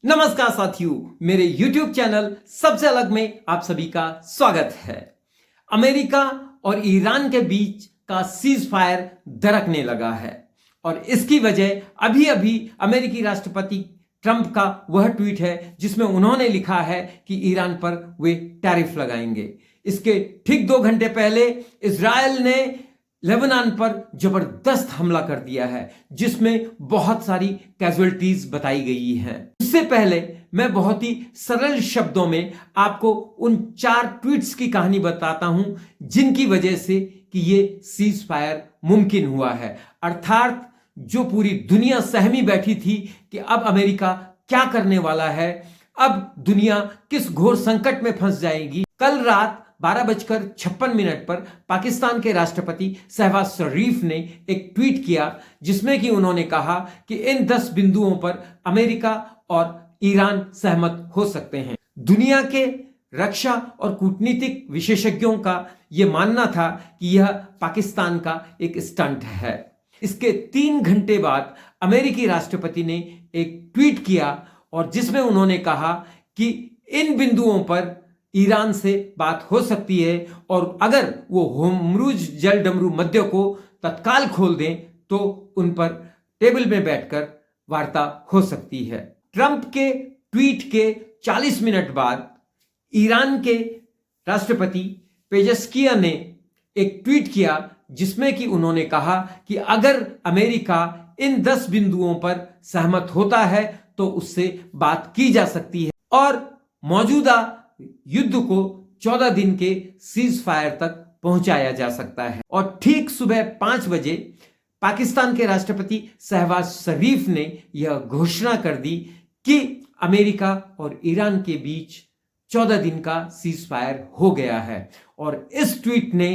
नमस्कार साथियों, मेरे YouTube चैनल सबसे अलग में आप सभी का स्वागत है। अमेरिका और ईरान के बीच का सीज फायर दरकने लगा है और इसकी वजह अभी अभी अमेरिकी राष्ट्रपति ट्रंप का वह ट्वीट है जिसमें उन्होंने लिखा है कि ईरान पर वे टैरिफ लगाएंगे। इसके ठीक 2 घंटे पहले इजरायल ने लेबनान पर जबरदस्त हमला कर दिया है जिसमें बहुत सारी कैजुअल्टीज बताई गई हैं। उससे पहले मैं बहुत ही सरल शब्दों में आपको उन 4 ट्वीट्स की कहानी बताता हूं जिनकी वजह से कि ये सीज फायर मुमकिन हुआ है। अर्थात जो पूरी दुनिया सहमी बैठी थी कि अब अमेरिका क्या करने वाला है, अब दुनिया किस घोर संकट में फंस जाएगी। कल रात 12:56 पर पाकिस्तान के राष्ट्रपति शहबाज शरीफ ने एक ट्वीट किया जिसमें कि उन्होंने कहा कि इन 10 बिंदुओं पर अमेरिका और ईरान सहमत हो सकते हैं। दुनिया के रक्षा और कूटनीतिक विशेषज्ञों का यह मानना था कि यह पाकिस्तान का एक स्टंट है। इसके 3 घंटे बाद अमेरिकी राष्ट्रपति ने एक ट्वीट किया और जिसमें उन्होंने कहा कि इन बिंदुओं पर ईरान से बात हो सकती है और अगर वो होर्मुज जलडमरू मध्य को तत्काल खोल दें तो उन पर टेबल में बैठकर वार्ता हो सकती है। ट्रंप के ट्वीट के 40 मिनट बाद ईरान के राष्ट्रपति पेजेस्कियान ने एक ट्वीट किया जिसमें कि उन्होंने कहा कि अगर अमेरिका इन 10 बिंदुओं पर सहमत होता है तो उससे बात की जा सकती है और मौजूदा युद्ध को 14 दिन के सीज फायर तक पहुंचाया जा सकता है। और ठीक सुबह 5 बजे पाकिस्तान के राष्ट्रपति शहबाज शरीफ ने यह घोषणा कर दी कि अमेरिका और ईरान के बीच 14 दिन का सीज फायर हो गया है और इस ट्वीट ने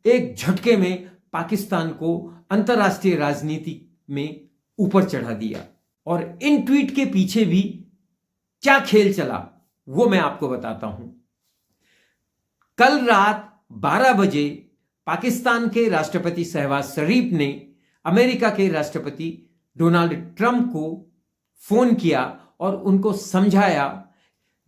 एक झटके में पाकिस्तान को अंतर्राष्ट्रीय राजनीति में ऊपर चढ़ा दिया। और इन ट्वीट के पीछे भी क्या खेल चला वो मैं आपको बताता हूं। कल रात 12 बजे पाकिस्तान के राष्ट्रपति शहबाज शरीफ ने अमेरिका के राष्ट्रपति डोनाल्ड ट्रंप को फोन किया और उनको समझाया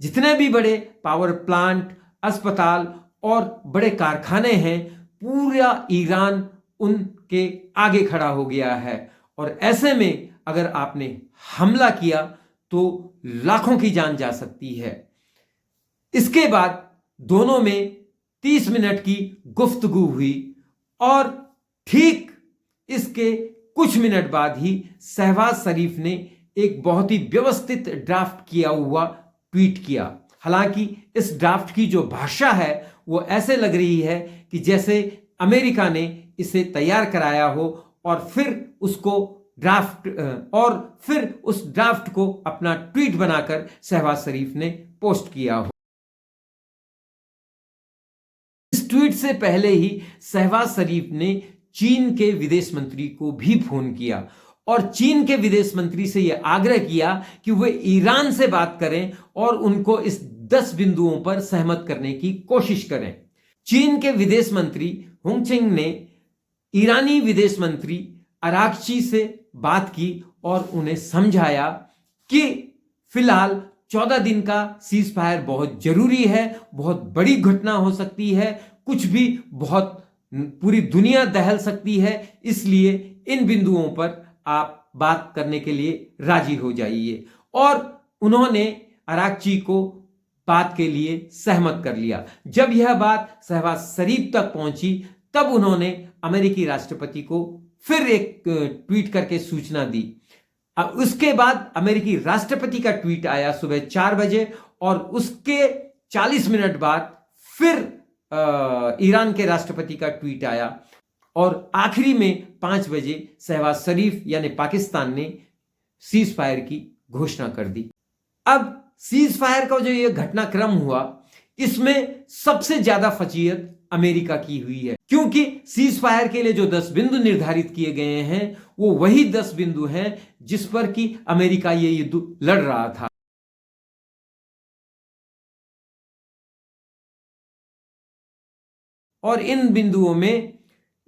जितने भी बड़े पावर प्लांट, अस्पताल और बड़े कारखाने हैं, पूरा ईरान उनके आगे खड़ा हो गया है और ऐसे में अगर आपने हमला किया तो लाखों की जान जा सकती है। इसके बाद दोनों में 30 मिनट की गुफ्तगू हुई और ठीक इसके कुछ मिनट बाद ही शहबाज शरीफ ने एक बहुत ही व्यवस्थित ड्राफ्ट किया हुआ ट्वीट किया। हालांकि इस ड्राफ्ट की जो भाषा है वो ऐसे लग रही है कि जैसे अमेरिका ने इसे तैयार कराया हो और फिर उस ड्राफ्ट को अपना ट्वीट बनाकर शहबाज शरीफ ने पोस्ट किया हो। इस ट्वीट से पहले ही शहबाज शरीफ ने चीन के विदेश मंत्री को भी फोन किया और चीन के विदेश मंत्री से यह आग्रह किया कि वे ईरान से बात करें और उनको इस 10 बिंदुओं पर सहमत करने की कोशिश करें। चीन के विदेश मंत्री हुंग चिंग ने ईरानी विदेश मंत्री अरागची से बात की और उन्हें समझाया कि फिलहाल 14 दिन का सीज फायर बहुत जरूरी है, बहुत बड़ी घटना हो सकती है, कुछ भी बहुत पूरी दुनिया दहल सकती है, इसलिए इन बिंदुओं पर आप बात करने के लिए राजी हो जाइए। और उन्होंने अरागची को बात के लिए सहमत कर लिया। जब यह बात शहबाज शरीफ तक पहुंची तब उन्होंने अमेरिकी राष्ट्रपति को फिर एक ट्वीट करके सूचना दी। उसके बाद अमेरिकी राष्ट्रपति का ट्वीट आया सुबह 4 बजे और उसके 40 मिनट बाद फिर ईरान के राष्ट्रपति का ट्वीट आया और आखिरी में 5 बजे शहबाज शरीफ यानी पाकिस्तान ने सीज फायर की घोषणा कर दी। अब सीज फायर का जो ये घटनाक्रम हुआ इसमें सबसे ज्यादा फजीयत अमेरिका की हुई है क्योंकि सीज फायर के लिए जो 10 बिंदु निर्धारित किए गए हैं वो वही 10 बिंदु हैं जिस पर कि अमेरिका ये युद्ध लड़ रहा था। और इन बिंदुओं में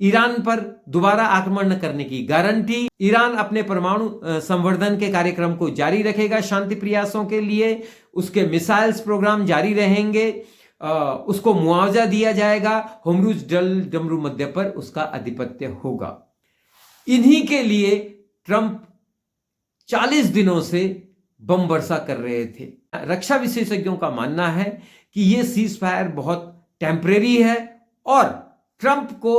ईरान पर दोबारा आक्रमण न करने की गारंटी, ईरान अपने परमाणु संवर्धन के कार्यक्रम को जारी रखेगा शांति प्रयासों के लिए, उसके मिसाइल्स प्रोग्राम जारी रहेंगे, उसको मुआवजा दिया जाएगा, होर्मुज जल डमरू मध्य पर उसका आधिपत्य होगा। इन्हीं के लिए ट्रंप 40 दिनों से बम वर्षा कर रहे थे। रक्षा विशेषज्ञों का मानना है कि यह सीज फायर बहुत टेम्परेरी है और ट्रंप को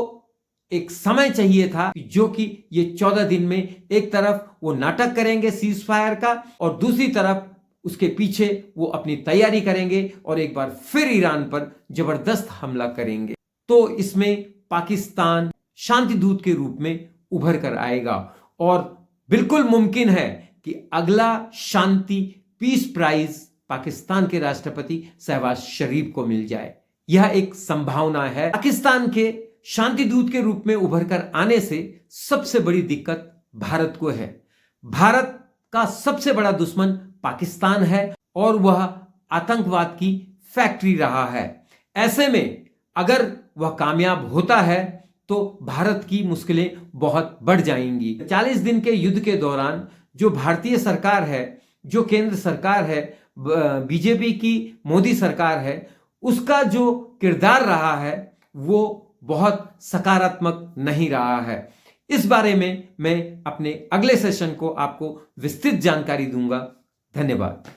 एक समय चाहिए था जो कि ये 14 दिन में एक तरफ वो नाटक करेंगे सीज फायर का और दूसरी तरफ उसके पीछे वो अपनी तैयारी करेंगे और एक बार फिर ईरान पर जबरदस्त हमला करेंगे। तो इसमें पाकिस्तान शांति दूत के रूप में उभर कर आएगा और बिल्कुल मुमकिन है कि अगला शांति पीस प्राइज पाकिस्तान के राष्ट्रपति शहबाज शरीफ को मिल जाए। यह एक संभावना है। पाकिस्तान के शांति दूत के रूप में उभर कर आने से सबसे बड़ी दिक्कत भारत को है। भारत का सबसे बड़ा दुश्मन पाकिस्तान है और वह आतंकवाद की फैक्ट्री रहा है। ऐसे में अगर वह कामयाब होता है तो भारत की मुश्किलें बहुत बढ़ जाएंगी। 40 दिन के युद्ध के दौरान जो भारतीय सरकार है, जो केंद्र सरकार है, बीजेपी की मोदी सरकार है, उसका जो किरदार रहा है वो बहुत सकारात्मक नहीं रहा है। इस बारे में मैं अपने अगले सेशन को आपको विस्तृत जानकारी दूंगा। धन्यवाद।